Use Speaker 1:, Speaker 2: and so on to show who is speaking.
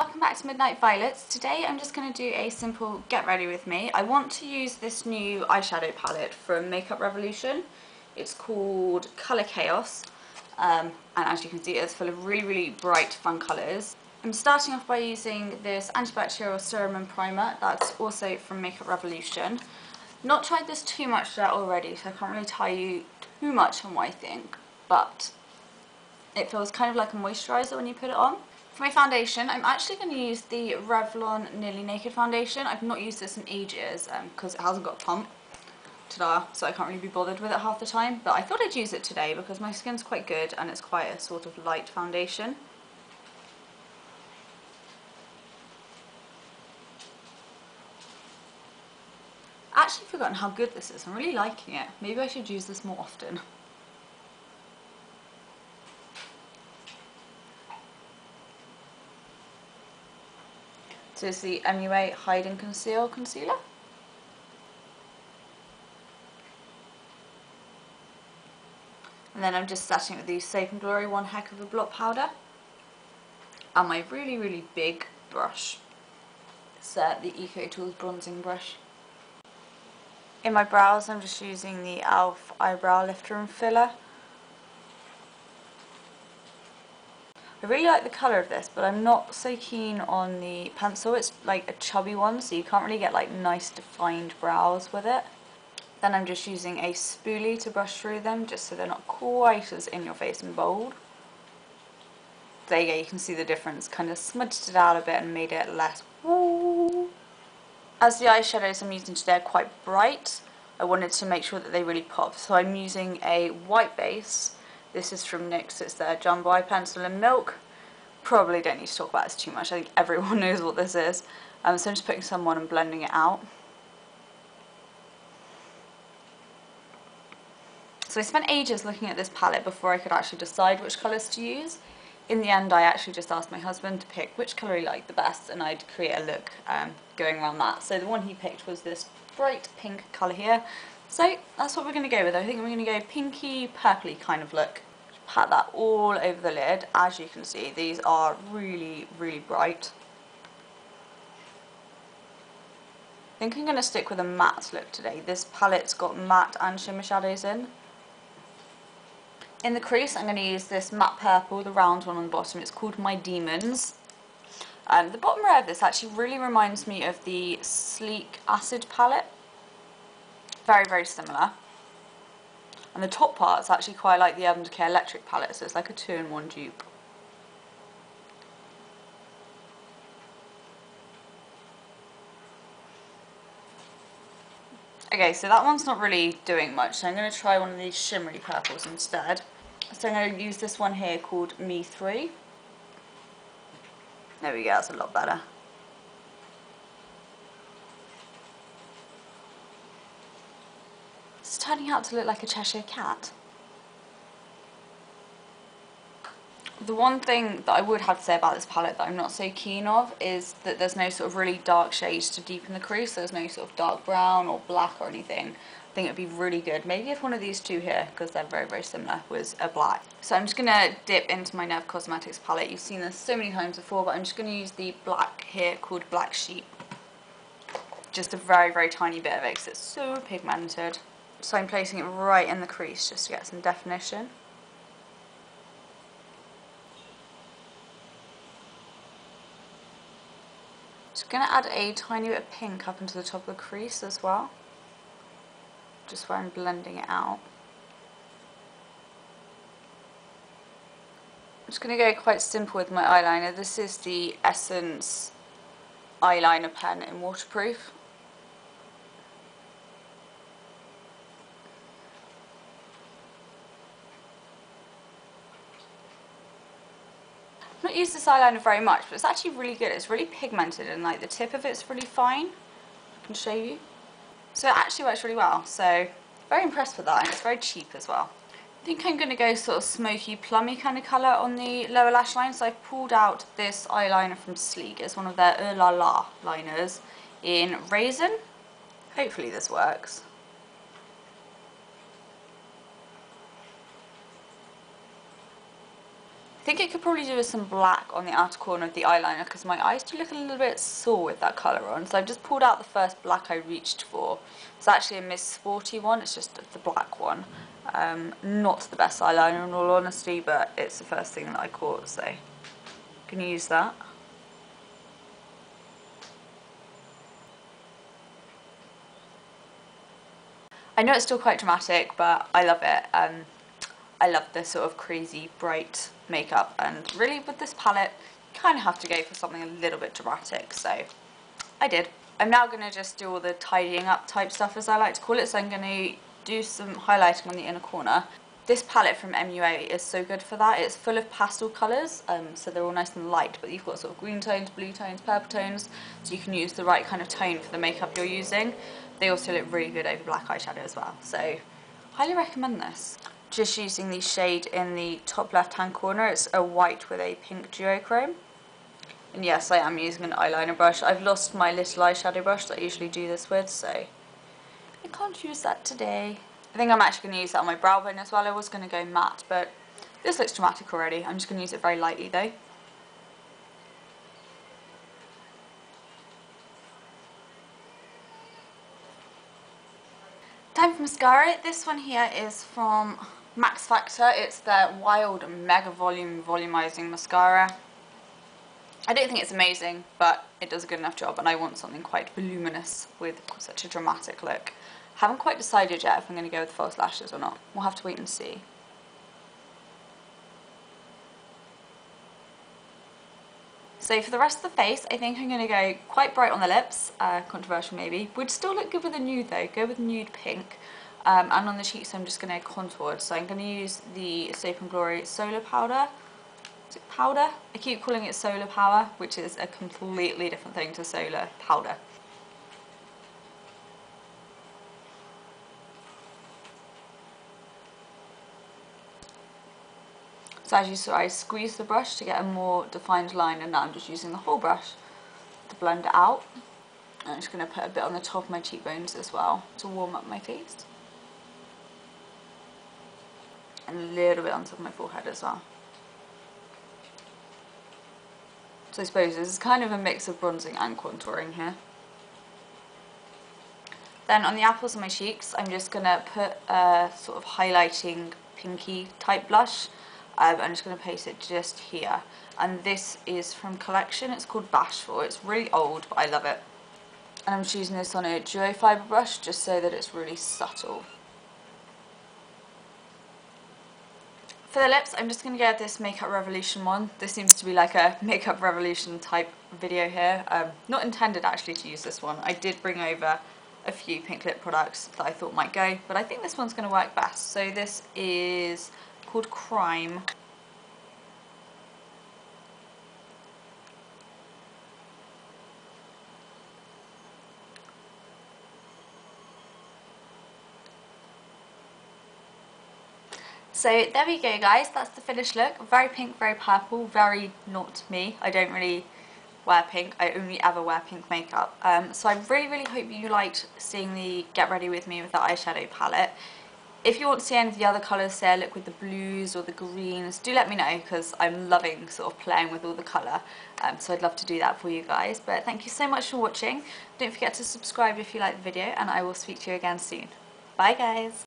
Speaker 1: Welcome back to Midnight Violets. Today I'm just going to do a simple get ready with me. I want to use this new eyeshadow palette from Makeup Revolution. It's called Colour Chaos, and as you can see it's full of really bright fun colours. I'm starting off by using this antibacterial serum and primer that's also from Makeup Revolution. Not tried this too much yet already, so I can't really tell you too much on what I think, but it feels kind of like a moisturiser when you put it on. For my foundation, I'm actually going to use the Revlon Nearly Naked foundation. I've not used this in ages because it hasn't got a pump. Ta-da! So I can't really be bothered with it half the time. But I thought I'd use it today because my skin's quite good and it's quite a sort of light foundation. I've actually forgotten how good this is. I'm really liking it. Maybe I should use this more often. So it's the MUA Hide and Conceal concealer. And then I'm just setting it with the Safe and Glory One Heck of a Blot powder. And my really big brush. It's the Eco Tools bronzing brush. In my brows I'm just using the e.l.f. eyebrow lifter and filler. I really like the colour of this, but I'm not so keen on the pencil. It's like a chubby one, so you can't really get like nice defined brows with it. Then I'm just using a spoolie to brush through them, just so they're not quite as in your face and bold. There you go, you can see the difference. Kind of smudged it out a bit and made it less woo. As the eyeshadows I'm using today are quite bright, I wanted to make sure that they really pop. So I'm using a white base. This is from NYX, it's their Jumbo Eye Pencil in Milk. Probably don't need to talk about this too much, I think everyone knows what this is. So I'm just putting some on and blending it out. So I spent ages looking at this palette before I could actually decide which colours to use. In the end I actually just asked my husband to pick which colour he liked the best and I'd create a look going around that. So the one he picked was this bright pink colour here. So that's what we're going to go with. I think we're going to go pinky, purpley kind of look. Pat that all over the lid. As you can see, these are really bright. I think I'm going to stick with a matte look today. This palette's got matte and shimmer shadows in. In the crease, I'm going to use this matte purple, the round one on the bottom. It's called My Demons. The bottom row of this actually really reminds me of the Sleek Acid palette. Very similar. And the top part is actually quite like the Urban Decay Electric palette, so it's like a 2-in-1 dupe. Okay, so that one's not really doing much, so I'm going to try one of these shimmery purples instead. So I'm going to use this one here called Me 3. There we go, that's a lot better. It's turning out to look like a Cheshire cat. The one thing that I would have to say about this palette that I'm not so keen of is that there's no sort of really dark shades to deepen the crease. There's no sort of dark brown or black or anything. I think it would be really good. Maybe if one of these two here, because they're very similar, was a black. So I'm just going to dip into my Neve Cosmetics palette. You've seen this so many times before, but I'm just going to use the black here called Black Sheep. Just a very tiny bit of it because it's so pigmented. So I'm placing it right in the crease just to get some definition. Just going to add a tiny bit of pink up into the top of the crease as well. Just where I'm blending it out. I'm just going to go quite simple with my eyeliner. This is the Essence eyeliner pen in waterproof. I've not used this eyeliner very much, but it's actually really good. It's really pigmented and like the tip of it's really fine. I can show you. So it actually works really well. So very impressed with that, and it's very cheap as well. I think I'm going to go sort of smoky plummy kind of colour on the lower lash line. So I've pulled out this eyeliner from Sleek. It's one of their La La liners in Raisin. Hopefully this works. think it could probably do with some black on the outer corner of the eyeliner because my eyes do look a little bit sore with that colour on. So I've just pulled out the first black I reached for. It's actually a Miss Sporty one, it's just the black one. Not the best eyeliner in all honesty, but it's the first thing that I caught, so I'm going to use that. I know it's still quite dramatic, but I love it. I love this sort of crazy bright makeup, and really with this palette you kind of have to go for something a little bit dramatic, so I did. I'm now going to just do all the tidying up type stuff, as I like to call it, so I'm going to do some highlighting on the inner corner. This palette from MUA is so good for that. It's full of pastel colours, so they're all nice and light, but you've got sort of green tones, blue tones, purple tones, so you can use the right kind of tone for the makeup you're using. They also look really good over black eyeshadow as well, so highly recommend this. Just using the shade in the top left hand corner, it's a white with a pink duochrome. And yes, I am using an eyeliner brush. I've lost my little eyeshadow brush that I usually do this with, so I can't use that today. I think I'm actually going to use that on my brow bone as well. I was going to go matte, but this looks dramatic already. I'm just going to use it very lightly though. Time for mascara. This one here is from Max Factor. It's their Wild Mega Volume Volumizing Mascara. I don't think it's amazing, but it does a good enough job, and I want something quite voluminous with such a dramatic look. Haven't quite decided yet if I'm going to go with false lashes or not. We'll have to wait and see. So for the rest of the face, I think I'm going to go quite bright on the lips, controversial maybe. Would still look good with a nude though, go with nude pink. And on the cheeks I'm just going to contour. So I'm going to use the Soap & Glory Solar Powder. Is it powder? I keep calling it Solar Power, which is a completely different thing to Solar Powder. So as you saw, I squeezed the brush to get a more defined line, and now I'm just using the whole brush to blend it out. And I'm just going to put a bit on the top of my cheekbones as well to warm up my face. And a little bit on top of my forehead as well. So I suppose this is kind of a mix of bronzing and contouring here. Then on the apples of my cheeks, I'm just going to put a sort of highlighting pinky type blush. I'm just going to place it just here, and this is from Collection. It's called Bashful. It's really old, but I love it. And I'm just using this on a duo fibre brush just so that it's really subtle. For the lips, I'm just going to get this Makeup Revolution one. This seems to be like a Makeup Revolution type video here. Not intended actually to use this one. I did bring over a few pink lip products that I thought might go, but I think this one's going to work best. So this is called Crime. So there we go guys, that's the finished look. Very pink, very purple, very not me. I don't really wear pink, I only ever wear pink makeup. So I really hope you liked seeing the Get Ready With Me with the eyeshadow palette. If you want to see any of the other colours, say I look with the blues or the greens, do let me know because I'm loving sort of playing with all the colour. So I'd love to do that for you guys. But thank you so much for watching. Don't forget to subscribe if you like the video, and I will speak to you again soon. Bye guys!